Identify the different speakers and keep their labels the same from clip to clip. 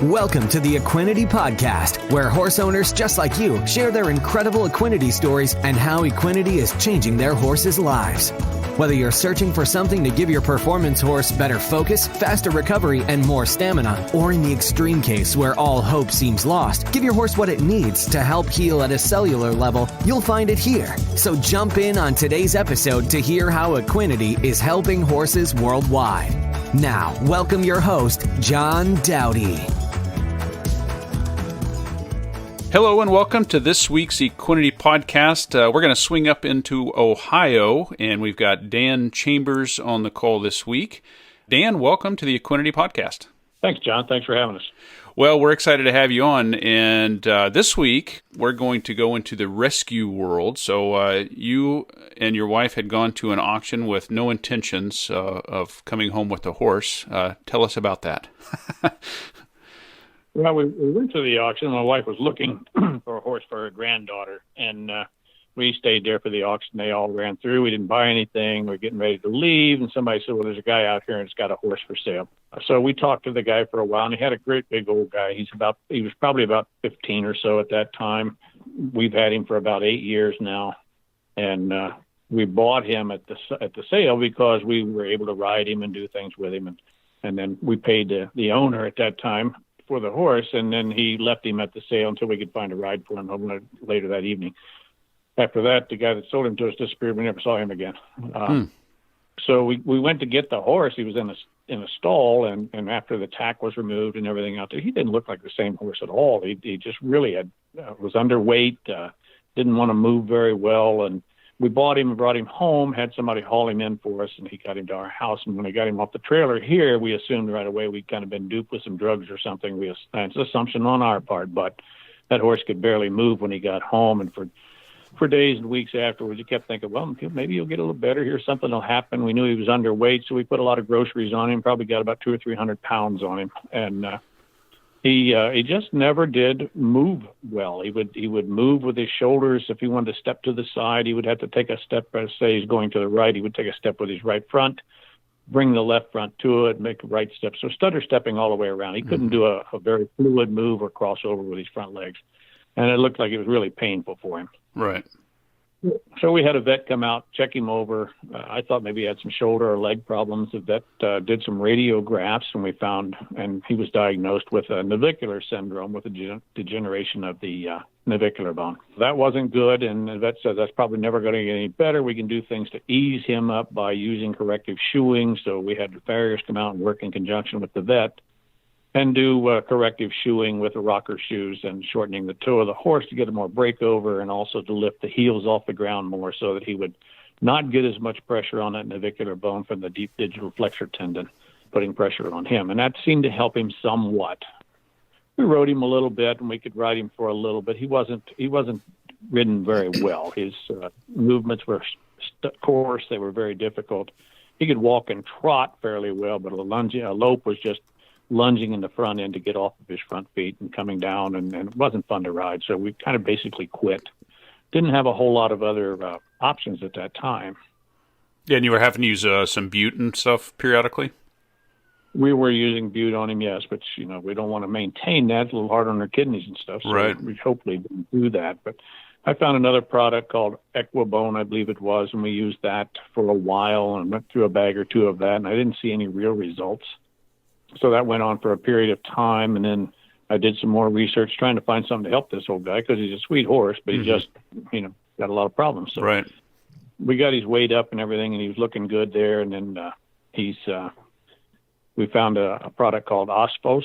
Speaker 1: Welcome to the Equinety Podcast, where horse owners just like you share their incredible Equinety stories and how Equinety is changing their horses' lives. Whether you're searching for something to give your performance horse better focus, faster recovery, and more stamina, or in the extreme case where all hope seems lost, give your horse what it needs to help heal at a cellular level, you'll find it here. So jump in on today's episode to hear how Equinety is helping horses worldwide. Now, welcome your host, John Dowdy.
Speaker 2: Hello and welcome to this week's Equinety Podcast. We're going to swing up into Ohio, and we've got Dan Chambers on the call this week. Dan, welcome to the Equinety Podcast.
Speaker 3: Thanks, John. Thanks for having us.
Speaker 2: Well, we're excited to have you on, and this week we're going to go into the rescue world. So you and your wife had gone to an auction with no intentions of coming home with a horse. Tell us about that.
Speaker 3: Well, we went to the auction. My wife was looking for a horse for her granddaughter, and we stayed there for the auction. They all ran through. We didn't buy anything. We were getting ready to leave, and somebody said, well, there's a guy out here, and it's got a horse for sale. So we talked to the guy for a while, and he had a great big old guy. He was probably about 15 or so at that time. We've had him for about 8 years now, and we bought him at the sale because we were able to ride him and do things with him, and then we paid the owner at that time for the horse, and then he left him at the sale until we could find a ride for him later that evening. After that, the guy that sold him to us disappeared. We never saw him again. So we went to get the horse. He was in a stall, and after the tack was removed and everything out there, he didn't look like the same horse at all. He just really was underweight, didn't want to move very well, and we bought him and brought him home, had somebody haul him in for us, and he got him to our house. And when I got him off the trailer here, we assumed right away we'd kind of been duped with some drugs or something. It's an assumption on our part, but that horse could barely move when he got home. And for days and weeks afterwards, he kept thinking, well, maybe he'll get a little better here. Something will happen. We knew he was underweight, so we put a lot of groceries on him, probably got about 200 or 300 pounds on him. And he just never did move well. He would move with his shoulders. If he wanted to step to the side, he would have to take a step. Say he's going to the right, he would take a step with his right front, bring the left front to it, make a right step. So stutter stepping all the way around. He couldn't do a very fluid move or crossover with his front legs. And it looked like it was really painful for him.
Speaker 2: Right.
Speaker 3: So we had a vet come out, check him over. I thought maybe he had some shoulder or leg problems. The vet did some radiographs, and he was diagnosed with a navicular syndrome, with a degeneration of the navicular bone. That wasn't good, and the vet said that's probably never going to get any better. We can do things to ease him up by using corrective shoeing. So we had the farriers come out and work in conjunction with the vet and do corrective shoeing with the rocker shoes and shortening the toe of the horse to get a more breakover, and also to lift the heels off the ground more so that he would not get as much pressure on that navicular bone from the deep digital flexor tendon, putting pressure on him. And that seemed to help him somewhat. We rode him a little bit, and we could ride him for a little bit. He wasn't ridden very well. His movements were coarse. They were very difficult. He could walk and trot fairly well, but a lope was just lunging in the front end to get off of his front feet and coming down, and it wasn't fun to ride. So we kind of basically quit. Didn't have a whole lot of other options at that time.
Speaker 2: Yeah, and you were having to use some bute and stuff periodically?
Speaker 3: We were using bute on him, yes, but we don't want to maintain that. It's a little hard on our kidneys and stuff, so
Speaker 2: right.
Speaker 3: We hopefully didn't do that. But I found another product called Equibone, I believe it was, and we used that for a while and went through a bag or two of that, and I didn't see any real results. So that went on for a period of time, and then I did some more research trying to find something to help this old guy, because he's a sweet horse, but he just, got a lot of problems. So
Speaker 2: right.
Speaker 3: We got his weight up and everything, and he was looking good there. And then we found a product called Ospos.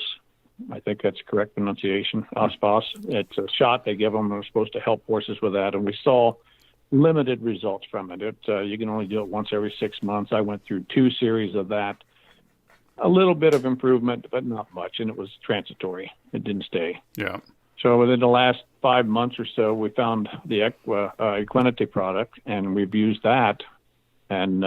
Speaker 3: I think that's the correct pronunciation, Ospos. It's a shot they give them. They're supposed to help horses with that, and we saw limited results from it. You can only do it once every 6 months. I went through 2 series of that. A little bit of improvement, but not much, and it was transitory. It didn't stay.
Speaker 2: Yeah.
Speaker 3: So within the last 5 months or so, we found the Equinety product, and we've used that, and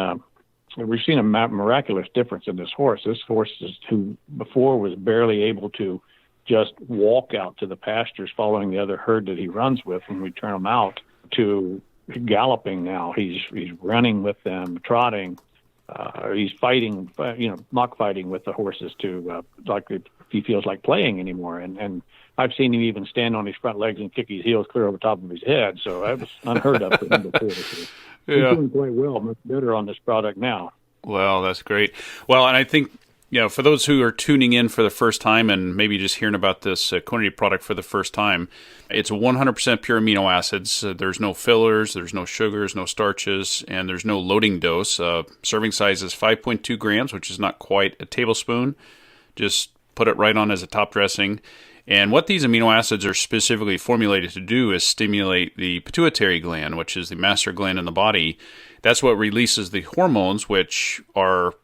Speaker 3: we've seen a miraculous difference in this horse. This horse who before was barely able to just walk out to the pastures following the other herd that he runs with when we turn him out, to galloping now. He's running with them, trotting, he's fighting, mock fighting with the horses like if he feels like playing anymore. And I've seen him even stand on his front legs and kick his heels clear over top of his head. So that was unheard of for him before. So he's doing quite well, much better on this product now.
Speaker 2: Well, that's great. Well, and I think, for those who are tuning in for the first time and maybe just hearing about this Equinety product for the first time, it's 100% pure amino acids. There's no fillers, there's no sugars, no starches, and there's no loading dose. Serving size is 5.2 grams, which is not quite a tablespoon. Just put it right on as a top dressing. And what these amino acids are specifically formulated to do is stimulate the pituitary gland, which is the master gland in the body. That's what releases the hormones, which are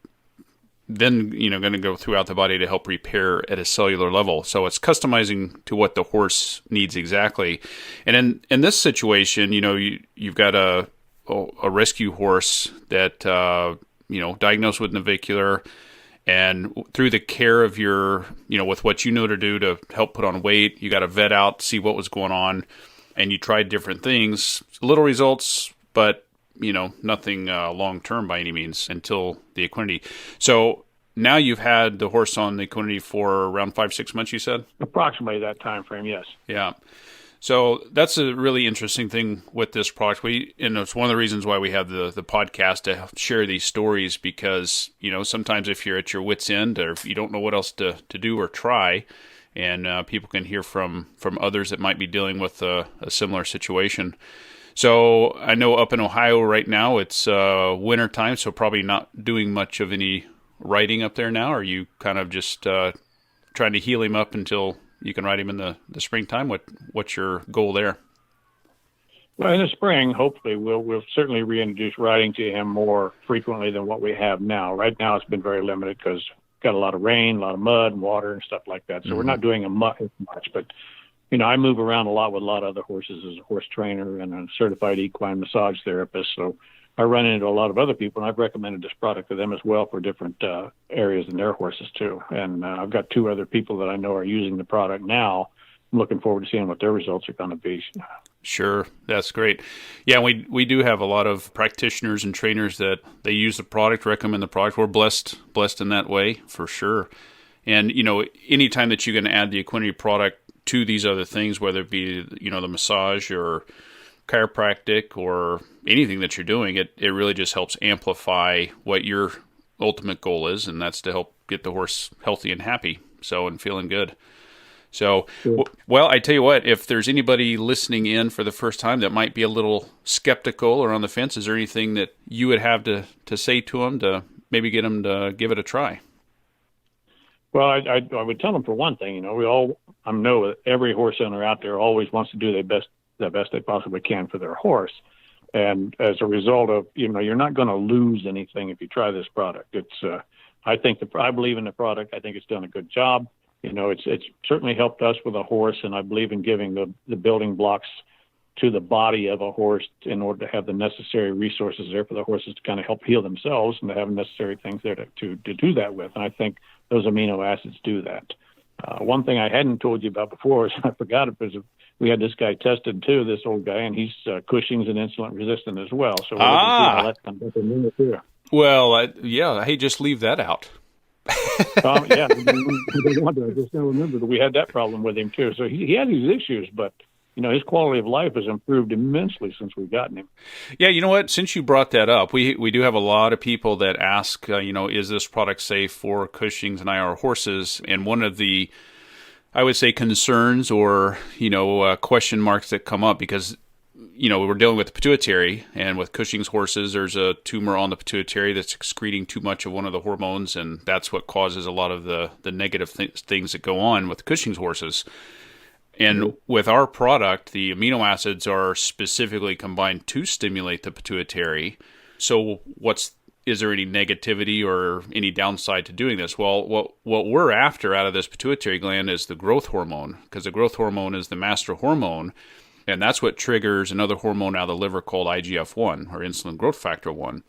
Speaker 2: then going to go throughout the body to help repair at a cellular level. So it's customizing to what the horse needs exactly. And in this situation, you've got a rescue horse that diagnosed with navicular. And through the care of your, with what you know to do to help put on weight, you got to vet out, see what was going on, and you tried different things. Little results, but, nothing long-term by any means until the Equinety. So now you've had the horse on the Equinety for around 5-6 months, you said?
Speaker 3: Approximately that time frame, yes.
Speaker 2: Yeah. So that's a really interesting thing with this product. And it's one of the reasons why we have the podcast to share these stories, because, sometimes if you're at your wit's end or if you don't know what else to do or try, and people can hear from others that might be dealing with a similar situation. So I know up in Ohio right now, it's winter time, so probably not doing much of any riding up there now. Are you kind of just trying to heal him up until you can ride him in the springtime? What's your goal there?
Speaker 3: Well, in the spring, hopefully, we'll certainly reintroduce riding to him more frequently than what we have now. Right now, it's been very limited because we've got a lot of rain, a lot of mud and water and stuff like that. So we're not doing much. But, I move around a lot with a lot of other horses as a horse trainer and a certified equine massage therapist. So I run into a lot of other people, and I've recommended this product to them as well for different areas in their horses too. And I've got 2 other people that I know are using the product now. I'm looking forward to seeing what their results are going to be.
Speaker 2: Sure, that's great. Yeah, we do have a lot of practitioners and trainers that they use the product, recommend the product. We're blessed in that way for sure. And anytime that you can add the Equinety product to these other things, whether it be the massage or chiropractic or anything that you're doing, it really just helps amplify what your ultimate goal is, and that's to help get the horse healthy and happy, and feeling good. So, well, I tell you what, if there's anybody listening in for the first time that might be a little skeptical or on the fence, is there anything that you would have to say to them to maybe get them to give it a try?
Speaker 3: Well, I would tell them, for one thing, I know that every horse owner out there always wants to do the best they possibly can for their horse. And as a result of, you're not going to lose anything if you try this product. It's, I believe in the product. I think it's done a good job. It's certainly helped us with a horse, and I believe in giving the building blocks to the body of a horse in order to have the necessary resources there for the horses to kind of help heal themselves and to have necessary things there to do that with. And I think those amino acids do that. One thing I hadn't told you about before is I forgot it, because we had this guy tested too, this old guy, and he's Cushings and insulin resistant as well. So we're looking to see how that comes up in a minute too.
Speaker 2: Well, hey, just leave that out.
Speaker 3: Yeah, I just now remember that we had that problem with him too. So he had these issues, but his quality of life has improved immensely since we've gotten him.
Speaker 2: Yeah, you know what? Since you brought that up, we do have a lot of people that ask, is this product safe for Cushings and IR horses? And one of the, I would say, concerns or, question marks that come up, because, we're dealing with the pituitary, and with Cushing's horses, there's a tumor on the pituitary that's excreting too much of one of the hormones, and that's what causes a lot of the negative things that go on with Cushing's horses. And with our product, the amino acids are specifically combined to stimulate the pituitary. So is there any negativity or any downside to doing this? Well, what we're after out of this pituitary gland is the growth hormone, because the growth hormone is the master hormone, and that's what triggers another hormone out of the liver called IGF-1, or insulin growth factor 1.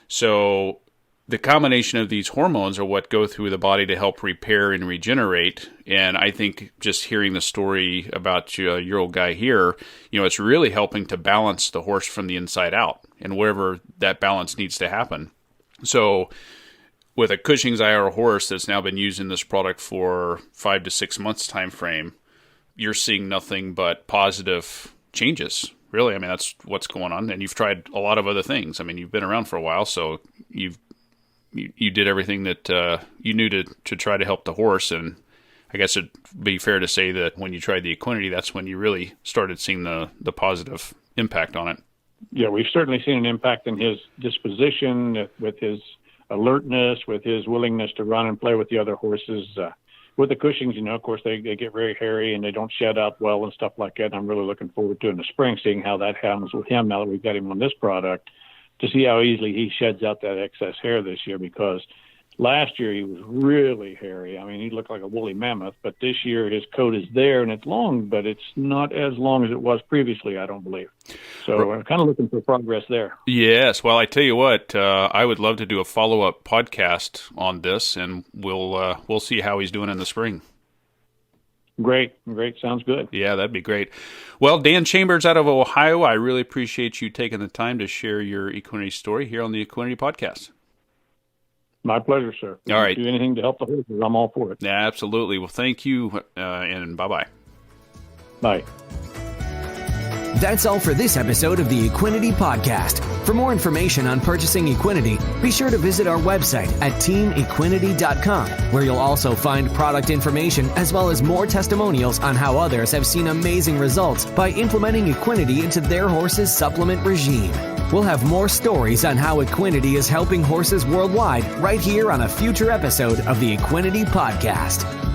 Speaker 2: So the combination of these hormones are what go through the body to help repair and regenerate. And I think just hearing the story about your old guy here, it's really helping to balance the horse from the inside out, and wherever that balance needs to happen. So with a Cushing's IR horse that's now been using this product for 5 to 6 months time frame, you're seeing nothing but positive changes. Really, I mean, that's what's going on. And you've tried a lot of other things. I mean, you've been around for a while, so you did everything that you knew to try to help the horse. And I guess it'd be fair to say that when you tried the Equinety, that's when you really started seeing the positive impact on it.
Speaker 3: Yeah, we've certainly seen an impact in his disposition, with his alertness, with his willingness to run and play with the other horses. With the Cushings, of course, they get very hairy and they don't shed out well and stuff like that. And I'm really looking forward to in the spring seeing how that happens with him now that we've got him on this product, to see how easily he sheds out that excess hair this year, because last year he was really hairy. I mean, he looked like a woolly mammoth, but this year his coat is there and it's long, but it's not as long as it was previously, I don't believe. So I'm kind of looking for progress there.
Speaker 2: Yes. Well, I tell you what, I would love to do a follow-up podcast on this, and we'll see how he's doing in the spring.
Speaker 3: Great. Sounds good.
Speaker 2: Yeah, that'd be great. Well, Dan Chambers out of Ohio, I really appreciate you taking the time to share your Equinety story here on the Equinety Podcast.
Speaker 3: My pleasure, sir.
Speaker 2: All right.
Speaker 3: Do anything to help the horses, I'm all for it.
Speaker 2: Yeah, absolutely. Well, thank you, and bye-bye.
Speaker 3: Bye.
Speaker 1: That's all for this episode of the Equinety Podcast. For more information on purchasing Equinety, be sure to visit our website at teamequinety.com, where you'll also find product information as well as more testimonials on how others have seen amazing results by implementing Equinety into their horses' supplement regime. We'll have more stories on how Equinety is helping horses worldwide right here on a future episode of the Equinety Podcast.